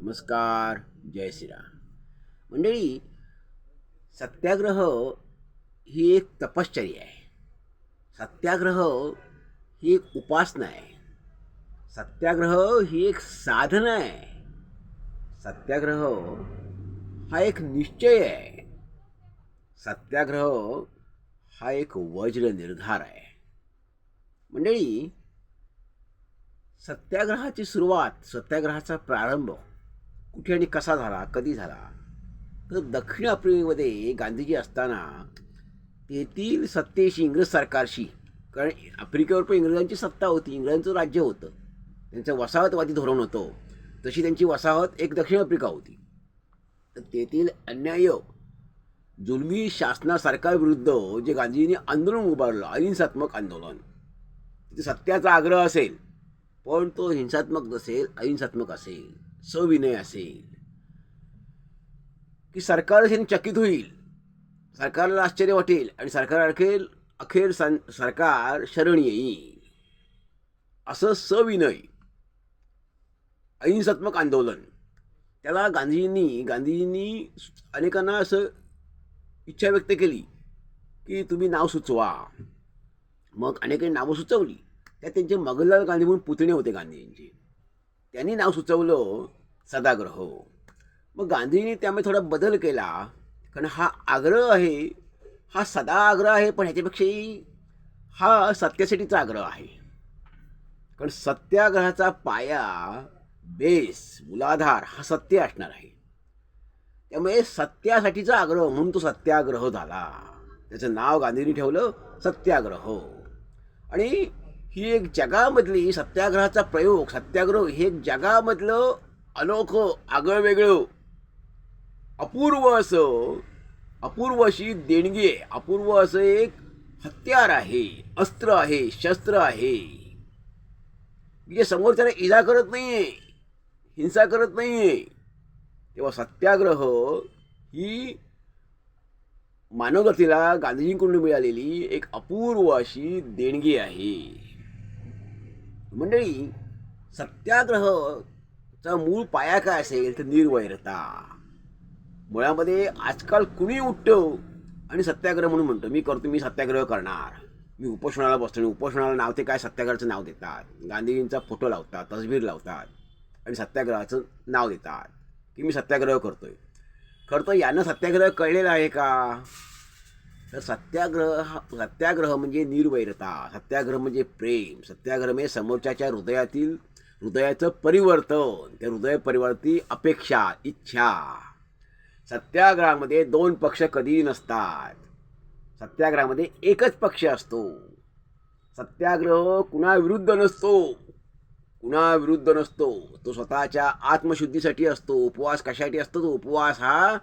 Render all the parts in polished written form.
नमस्कार. जय श्रीराम. मंडळी, सत्याग्रह ही एक तपश्चर्या आहे. सत्याग्रह ही एक उपासना आहे. सत्याग्रह ही एक साधना आहे. सत्याग्रह हा एक निश्चय आहे. सत्याग्रह हा एक वज्र निर्धार आहे. मंडळी, सत्याग्रहाची सुरुवात, सत्याग्रहाचा प्रारंभ कुठे आणि कसा झाला, कधी झाला, तर दक्षिण आफ्रिकेमध्ये गांधीजी असताना तेथील सत्तेशी, इंग्रज सरकारशी, कारण आफ्रिकेवर पण इंग्रजांची सत्ता होती, इंग्रजांचं राज्य होतं, त्यांचं वसाहतवादी धोरण होतं, तशी त्यांची वसाहत एक दक्षिण आफ्रिका होती. तर तेथील अन्याय, जुलमी शासना सरकारविरुद्ध जे गांधीजींनी आंदोलन उभारलं, अहिंसात्मक आंदोलन, तिथे सत्याचा आग्रह असेल, पण तो हिंसात्मक नसेल, अहिंसात्मक असेल, सविनय असेल, की सरकार चकित होईल, सरकारला आश्चर्य वाटेल आणि सरकार अखेर सरकार शरण येईल, असं सविनय अहिंसात्मक आंदोलन, त्याला गांधीजींनी अनेकांना असं इच्छा व्यक्त केली की तुम्ही नाव सुचवा. मग अनेकांनी नावं सुचवली. त्यात त्यांचे मगनलाल गांधी म्हणून पुतणे होते गांधीजींचे, त्यांनी नाव सुचवलं सत्याग्रह. मग गांधींनी त्यामध्ये थोडा बदल केला, कारण हा आग्रह आहे, हा सदा आग्रह आहे, पण ह्याच्यापेक्षाही हा सत्यासाठीचा आग्रह आहे. कारण सत्याग्रहाचा पाया, बेस, मूलाधार हा सत्य असणार आहे. त्यामुळे सत्यासाठीचा आग्रह म्हणून तो सत्याग्रह झाला. त्याचं नाव गांधींनी ठेवलं सत्याग्रह. आणि ही एक जगामधली सत्याग्रहाचा प्रयोग, सत्याग्रह हे एक जगामधलं अनोखं, आगळंवेगळं, अपूर्व अशी देणगी आहे. अपूर्व असं एक हत्यार आहे, अस्त्र आहे, शस्त्र आहे, जे समोरच्याला इजा करत नाहीये, हिंसा करत नाहीये. तेव्हा सत्याग्रह ही मानवजातीला गांधीजींकडून मिळालेली एक अपूर्व अशी देणगी आहे. मंडळी, सत्याग्रहाचा मूळ पाया काय असेल तर निर्वैरता. मुळामध्ये आजकाल कुणी उठतं आणि सत्याग्रह म्हणून म्हणतो, मी सत्याग्रह करणार, मी उपोषणाला बसतो. उपोषणाला नाव ते काय, सत्याग्रहाचं नाव देतात, गांधीजींचा फोटो लावतात, तसबीर लावतात आणि सत्याग्रहाचं नाव देतात की मी सत्याग्रह करतोय. यानं सत्याग्रह कळलेला आहे का? तर सत्याग्रह म्हणजे निर्वैरता, सत्याग्रह म्हणजे प्रेम, सत्याग्रह म्हणजे समोरच्याच्या हृदयाचं परिवर्तन, त्या हृदय परिवर्ती अपेक्षा, इच्छा. सत्याग्रहामध्ये दोन पक्ष कधीही नसतात. सत्याग्रहामध्ये एकच पक्ष असतो. सत्याग्रह कुणाविरुद्ध नसतो, तो स्वतःच्या आत्मशुद्धीसाठी असतो. उपवास कशासाठी असतो? तो उपवास हा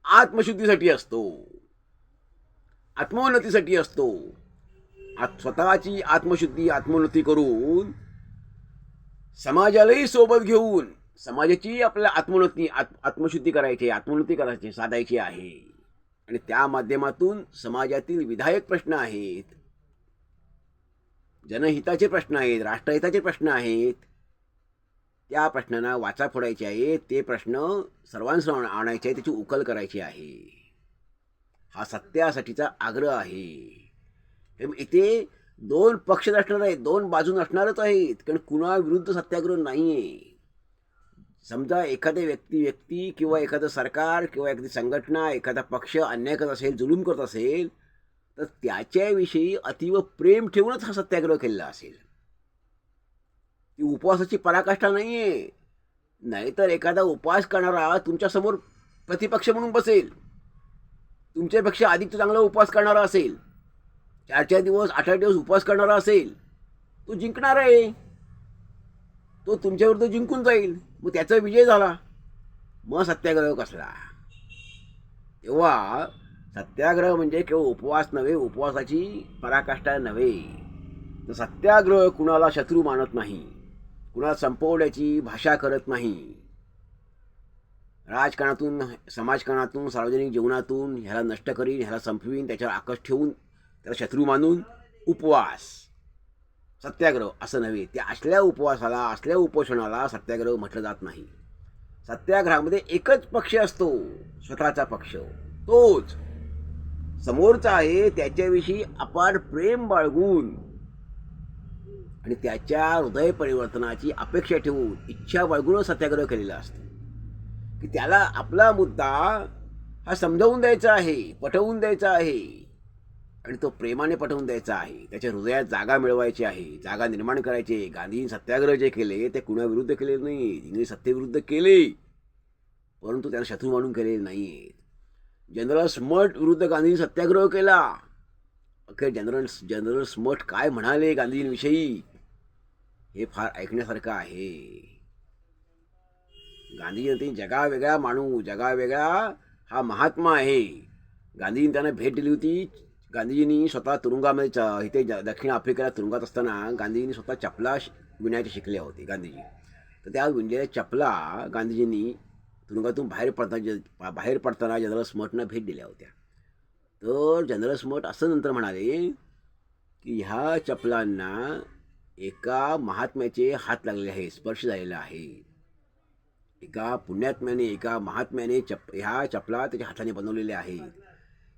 आत्मशुद्धीसाठी असतो, आत्मोन्नतीसाठी असतो. स्वतःची आत्मोन्नती करून समाजालाही सोबत घेऊन समाजाची आपल्या आत्मशुद्धी करायची, आत्मोन्नती करायची, साधायची आहे. आणि त्या माध्यमातून समाजातील विधायक प्रश्न आहेत, जनहिताचे प्रश्न आहेत, राष्ट्रहिताचे प्रश्न आहेत, त्या प्रश्नांना वाचा फोडायची आहे. ते प्रश्न सर्वांसमोर आणायचे आहे, त्याची उकल करायची आहे. हा सत्यासाठीचा आग्रह आहे. इथे दोन पक्ष असणार आहेत, दोन बाजू असणारच आहेत, कारण कुणाविरुद्ध सत्याग्रह नाहीये. समजा एखादे व्यक्ती किंवा एखादं सरकार किंवा एखादी संघटना, एखादा पक्ष अन्याय करत असेल, जुलूम करत असेल, तर त्याच्याविषयी अतिव प्रेम ठेवूनच हा सत्याग्रह केलेला असेल. ती उपवासाची पराकाष्ठा नाहीये. नाहीतर एखादा उपवास करणारा तुमच्यासमोर प्रतिपक्ष म्हणून बसेल, तुमच्यापेक्षा अधिक चांगला उपवास करणारा असेल, 4 दिवस 8 दिवस उपवास करणारा असेल, तो जिंकणार आहे, तो तुमच्याविरुद्ध जिंकून जाईल, मग त्याचा विजय झाला. मग सत्याग्रह कसला? तेव्हा सत्याग्रह म्हणजे केवळ उपवास नव्हे, उपवासाची पराकाष्ठा नव्हे. तर सत्याग्रह कुणाला शत्रू मानत नाही, कुणाला संपवण्याची भाषा करत नाही. राजकारणातून, समाजकारणातून, सार्वजनिक जीवनातून ह्याला नष्ट करीन, ह्याला संपवीन, त्याच्यावर आकर्ष ठेवून त्याला शत्रू मानून उपवास, सत्याग्रह असं नव्हे. त्या असल्या उपवासाला, असल्या उपोषणाला सत्याग्रह म्हटलं जात नाही. सत्याग्रहामध्ये एकच पक्ष असतो, स्वतःचा पक्ष. तोच समोरचा आहे त्याच्याविषयी अपार प्रेम बाळगून आणि त्याच्या हृदय परिवर्तनाची अपेक्षा ठेवून, इच्छा बाळगून सत्याग्रह केलेला असतो. की त्याला आपला मुद्दा हा समजावून द्यायचा आहे, पटवून द्यायचा आहे, आणि तो प्रेमाने पटवून द्यायचा आहे. त्याच्या हृदयात जागा मिळवायची आहे, जागा निर्माण करायची आहे. गांधींनी सत्याग्रह जे केले ते कुणाविरुद्ध केले नाही, इंग्रज सत्तेविरुद्ध केले, परंतु त्यांना शत्रू मानून केलेले नाही. जनरल स्मट विरुद्ध गांधींनी सत्याग्रह केला. अखेर जनरल स्मट काय म्हणाले गांधींविषयी हे फार ऐकण्यासारखं आहे. गांधीजी जगावेगळा माणूस, जगावेगळा हा महात्मा आहे. गांधींनी त्यांना भेट दिली होती. गांधीजींनी स्वतः तुरुंगामध्ये इथे दक्षिण आफ्रिकेला तुरुंगात असताना गांधीजींनी स्वतः चपला विणायचे शिकले होते गांधीजी. तर त्या विणलेल्या चपला गांधीजींनी तुरुंगातून बाहेर पडताना जनरल स्मटना भेट दिल्या होत्या. तर जनरल स्मट असं नंतर म्हणाले की ह्या चपलांना एका महात्म्याचे हात लागलेले आहे, स्पर्श झालेला आहे. एका पुण्यात्म्याने, एका महात्म्याने ह्या चपला त्याच्या हाताने बनवलेल्या आहेत.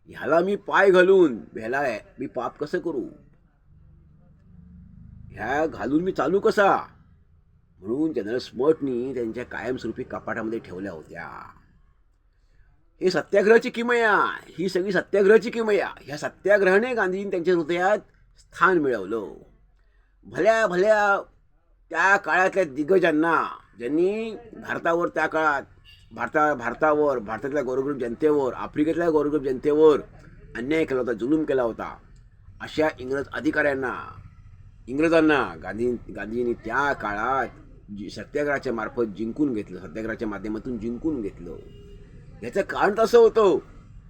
ह्याला मी पाय घालून ह्याला मी पाप कसं करू, ह्या घालून मी चालू कसा, म्हणून जनरल स्मटनी त्यांच्या कायमस्वरूपी कपाटामध्ये ठेवल्या होत्या. हे सत्याग्रहाची किमया, ही सगळी सत्याग्रहाची किमया. ह्या सत्याग्रहाने गांधींनी त्यांच्या हृदयात स्थान मिळवलं. भल्या भल्या त्या काळातल्या दिग्गजांना, ज्यांनी भारतावर त्या काळात भारतातल्या गोरगरीब जनतेवर, आफ्रिकेतल्या गोरगरीब जनतेवर अन्याय केला होता, जुलूम केला होता, अशा इंग्रजांना गांधींनी त्या काळात सत्याग्रहाच्या मार्फत जिंकून घेतलं, सत्याग्रहाच्या माध्यमातून जिंकून घेतलं. याचं कारण तसं होतं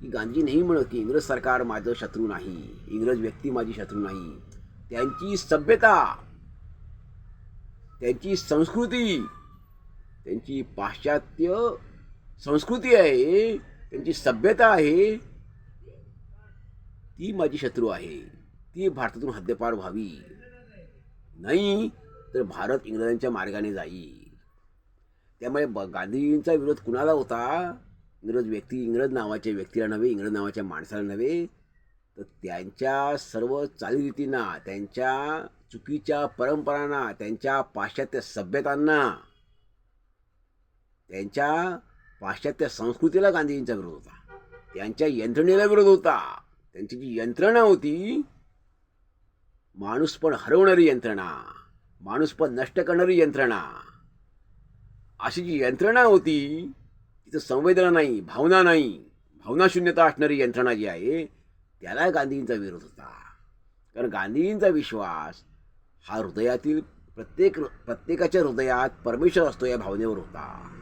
की गांधी नाही म्हणत की इंग्रज सरकार माझं शत्रू नाही, इंग्रज व्यक्ती माझी शत्रू नाही. त्यांची सभ्यता, त्यांची संस्कृती, त्यांची पाश्चात्य संस्कृती आहे, त्यांची सभ्यता आहे, ती माझी शत्रू आहे. ती भारतातून हद्दपार व्हावी, नाही तर भारत इंग्रजांच्या मार्गाने जाईल. त्यामुळे गांधीजींचा विरोध कुणाला होता? इंग्रज नावाच्या व्यक्तीला नव्हे, इंग्रज नावाच्या माणसाला नव्हे, तर त्यांच्या सर्व चालीरीतींना, त्यांच्या चुकीच्या परंपरांना, त्यांच्या पाश्चात्य सभ्यतांना, त्यांच्या पाश्चात्य संस्कृतीला गांधीजींचा विरोध होता. त्यांच्या यंत्रणेला विरोध होता. त्यांची जी यंत्रणा होती, माणूसपण हरवणारी यंत्रणा, माणूसपण नष्ट करणारी यंत्रणा, अशी जी यंत्रणा होती, तिथं संवेदना नाही, भावना नाही, भावनाशून्यता असणारी यंत्रणा जी आहे, त्याला गांधींचा विरोध होता. कारण गांधींचा विश्वास हा हृदयातील प्रत्येकाच्या हृदयात परमेश्वर असतो या भावनेवर होता.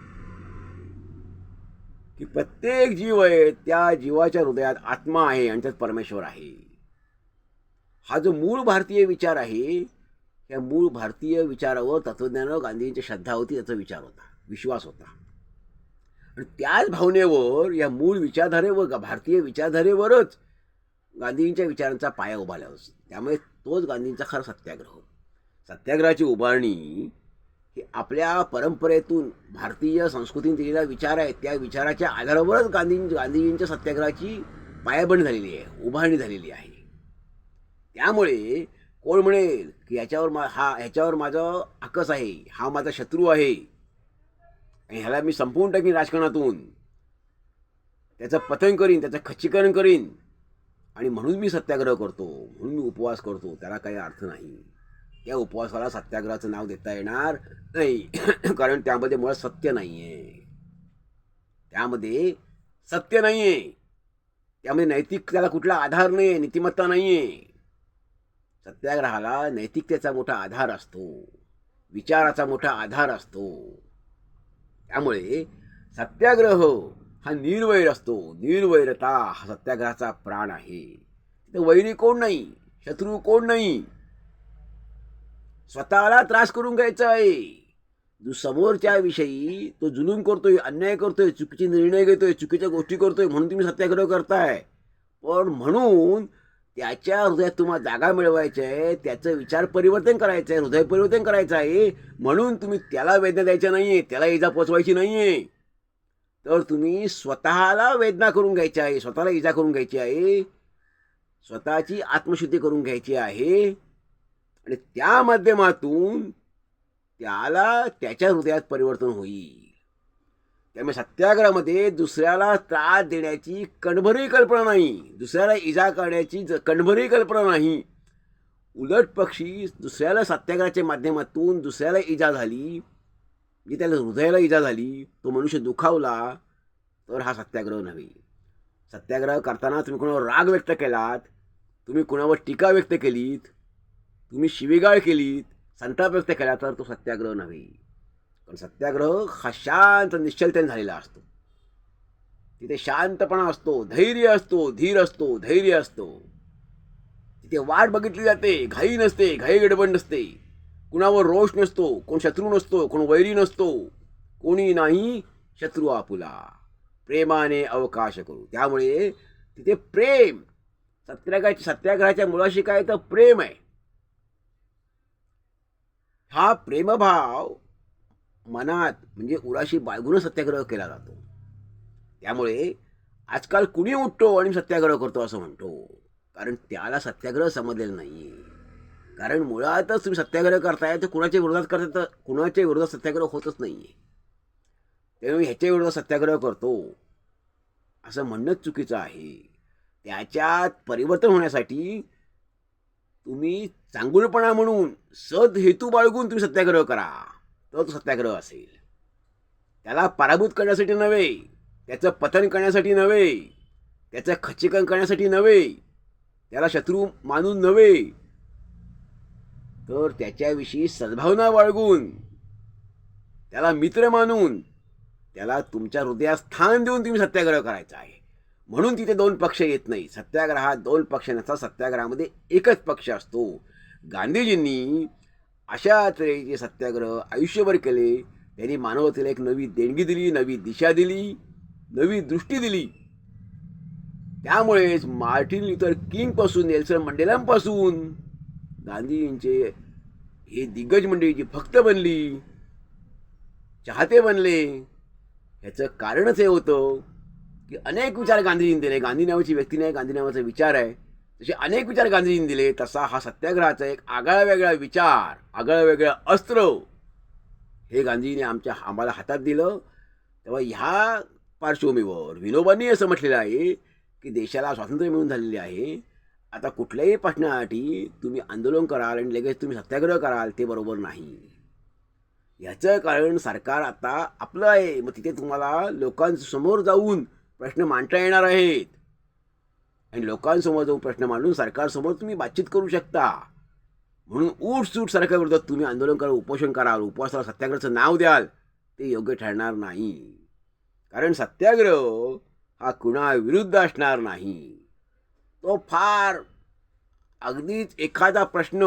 की प्रत्येक जीव आहे, त्या जीवाच्या हृदयात आत्मा आहे आणि त्यात परमेश्वर आहे. हा जो मूळ भारतीय विचार आहे, या मूळ भारतीय विचारावर तत्वज्ञानावर गांधींची श्रद्धा होती, त्याचा विचार होता, विश्वास होता. आणि त्याच भावनेवर, या मूळ विचारधारेवर, भारतीय विचारधारेवरच गांधींच्या विचारांचा पाया उभारला होता. त्यामुळे तोच गांधींचा खरा सत्याग्रह. सत्याग्रहाची उभारणी ही आपल्या परंपरेतून भारतीय संस्कृतीने दिलेला विचार आहे. त्या विचाराच्या आधारावरच गांधीजींच्या सत्याग्रहाची पायाभरणी झालेली आहे, उभारणी झालेली आहे. त्यामुळे कोण म्हणेल की ह्याच्यावर माझं आकस आहे, हा माझा शत्रू आहे आणि ह्याला मी संपवून टाकीन राजकारणातून, त्याचं पतन करीन, त्याचं खच्चीकरण करीन आणि म्हणून मी सत्याग्रह करतो, म्हणून मी उपवास करतो, त्याला काही अर्थ नाही. त्या उपवासाला सत्याग्रहाचं नाव देता येणार नाही. कारण त्यामध्ये मुळात सत्य नाही आहे, त्यामध्ये सत्य नाही आहे, त्यामध्ये नैतिकतेला कुठला आधार नाही आहे, नीतिमत्ता नाही आहे. सत्याग्रहाला नैतिकतेचा मोठा आधार असतो, विचाराचा मोठा आधार असतो. त्यामुळे सत्याग्रह हा निर्वैर असतो. निर्वैरता हा सत्याग्रहाचा प्राण आहे. तिथे वैरी कोण नाही, शत्रू कोण नाही, स्वतःला त्रास करून घ्यायचा आहे. जो समोरच्या विषयी तो जुलूम करतोय, अन्याय करतोय, चुकीचे निर्णय घेतोय, चुकीच्या गोष्टी करतोय, म्हणून तुम्ही सत्याग्रह करताय. पण म्हणून त्याच्या हृदयात तुम्हाला जागा मिळवायची आहे, त्याचं विचार परिवर्तन करायचं आहे, हृदय परिवर्तन करायचं आहे. म्हणून तुम्ही त्याला वेदना द्यायच्या नाहीये, त्याला इजा पोचवायची नाहीये. तर तुम्ही स्वतःला वेदना करून घ्यायची आहे, स्वतःला इजा करून घ्यायची आहे, स्वतःची आत्मशुद्धी करून घ्यायची आहे. आणि त्या माध्यमातून त्याला त्याच्या हृदयात परिवर्तन होईल. त्यामुळे सत्याग्रहामध्ये दुसऱ्याला त्रास देण्याची कणभरही कल्पना नाही, दुसऱ्याला इजा करण्याची कणभरही कल्पना नाही. उलट पक्षी दुसऱ्याला सत्याग्रहाच्या माध्यमातून दुसऱ्याला इजा झाली, जी त्याला हृदयाला इजा झाली, तो मनुष्य दुखावला, तर हा सत्याग्रह नव्हे. सत्याग्रह करताना तुम्ही कोणावर राग व्यक्त केलात, तुम्ही कोणावर टीका व्यक्त केलीत, तुम्ही शिवीगाळ केलीत, संताप व्यक्त केला, तर तो सत्याग्रह नव्हे. पण सत्याग्रह हा शांत निश्चलतेने झालेला असतो. तिथे शांतपणा असतो, धैर्य असतो, धीर असतो, धैर्य असतो. तिथे वाट बघितली जाते, घाई नसते, घाई गडबड नसते, कुणावर रोष नसतो, कोण शत्रू नसतो, कोण वैरी नसतो, कोणी नाही शत्रू आपुला, प्रेमाने अवकाश करू. त्यामुळे तिथे प्रेम, सत्याग्रहाच्या मुळाशी काय तर प्रेम आहे. हा प्रेमभाव मनात म्हणजे उराशी बाळगून सत्याग्रह केला जातो. त्यामुळे आजकाल कुणी उठतो आणि सत्याग्रह करतो असं म्हणतो, कारण त्याला सत्याग्रह समजलेला नाही. कारण मुळातच तुम्ही सत्याग्रह करताय तर कुणाच्या विरोधात करताय, तर कुणाच्या विरोधात सत्याग्रह होतच नाहीये. त्यामुळे ह्याच्या विरोधात सत्याग्रह करतो असं म्हणणंच चुकीचं आहे. त्याच्यात परिवर्तन होण्यासाठी तुम्ही चांगुलपणा म्हणून सद हेतू बाळगून तुम्ही सत्याग्रह करा, तर तो सत्याग्रह असेल. त्याला पराभूत करण्यासाठी नव्हे, त्याचं पतन करण्यासाठी नव्हे, त्याचं खच्चीकरण करण्यासाठी नव्हे, त्याला शत्रू मानून नव्हे, तर त्याच्याविषयी सद्भावना बाळगून, त्याला मित्र मानून, त्याला तुमच्या हृदयात स्थान देऊन तुम्ही सत्याग्रह करायचा आहे. म्हणून तिथे दोन पक्ष येत नाही. सत्याग्रहात दोन पक्ष नसतात, सत्याग्रहामध्ये एकच पक्ष असतो. गांधीजींनी अशा तऱ्हेचे सत्याग्रह आयुष्यभर केले. त्यांनी मानवतेला एक नवी देणगी दिली, नवी दिशा दिली, नवी दृष्टी दिली. त्यामुळेच मार्टिन लुथर किंगपासून नेल्सन मंडेलांपासून गांधीजींचे हे दिग्गज मंडळी जी भक्त बनली, चाहते बनले, ह्याचं कारणच हे होतं की अनेक विचार गांधीजींनी दिले. गांधी नावाची व्यक्ती नाही, गांधी नावाचा विचार आहे. तसे अनेक विचार गांधीजींनी दिले. तसा हा सत्याग्रहाचा एक आगळा वेगळा विचार, आगळा वेगळा अस्त्र हे गांधीजींनी आम्हाला हातात दिलं. तेव्हा ह्या पार्श्वभूमीवर विनोबांनी असं म्हटलेलं आहे की देशाला स्वातंत्र्य मिळून झालेले आहे. आता कुठल्याही प्रश्नासाठी तुम्ही आंदोलन कराल आणि लगेच तुम्ही सत्याग्रह कराल, ते बरोबर नाही. याचं कारण सरकार आता आपलं आहे. मग तिथे तुम्हाला लोकांसमोर जाऊन प्रश्न मांडता येणार आहेत आणि लोकांसमोर जाऊन प्रश्न मांडून सरकारसमोर तुम्ही बातचीत करू शकता. म्हणून उठसूट सरकारविरोधात तुम्ही आंदोलन कराल, उपोषण कराल, उपवासाला सत्याग्रहाचं नाव द्याल, ते योग्य ठरणार नाही. कारण सत्याग्रह हा कुणाविरुद्ध असणार नाही. तो फार अगदीच एखादा प्रश्न,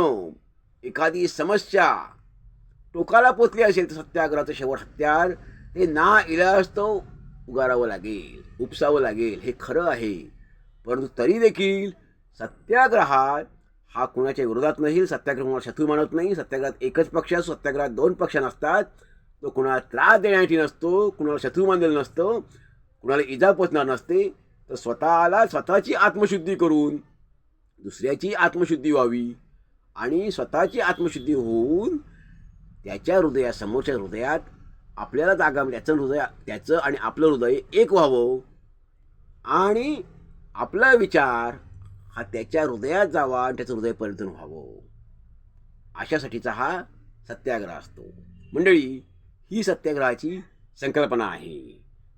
एखादी समस्या टोकाला पोचली असेल तर सत्याग्रहाचं शेवट हत्यार ते ना इलाज तो उगारावं लागेल, उपसावं लागेल, हे खरं आहे. परंतु तरी देखील सत्याग्रहात हा कुणाच्या विरोधात नसेल, सत्याग्रह कुणाला शत्रू मानत नाही. सत्याग्रहात एकच पक्ष असतो, सत्याग्रहात दोन पक्ष नसतात. तो कुणाला त्रास देण्यासाठी नसतो, कुणाला शत्रू मानलेलं नसतं, कुणाला इजा पोचणार नसते. तर स्वतःची आत्मशुद्धी करून दुसऱ्याची आत्मशुद्धी व्हावी आणि स्वतःची आत्मशुद्धी होऊन त्याच्या हृदयात, समोरच्या हृदयात आपल्याला जागा, त्याचं आणि आपलं हृदय एक व्हावं आणि आपला विचार हा त्याच्या हृदयात जावा आणि त्याचं हृदय परिवर्तन व्हावं, अशासाठीचा हा सत्याग्रह असतो. मंडळी, ही सत्याग्रहाची संकल्पना आहे.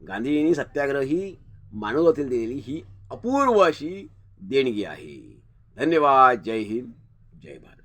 गांधीजींनी सत्याग्रह ही मानवतेला दिलेली ही अपूर्व अशी देणगी आहे. धन्यवाद. जय हिंद, जय भारत.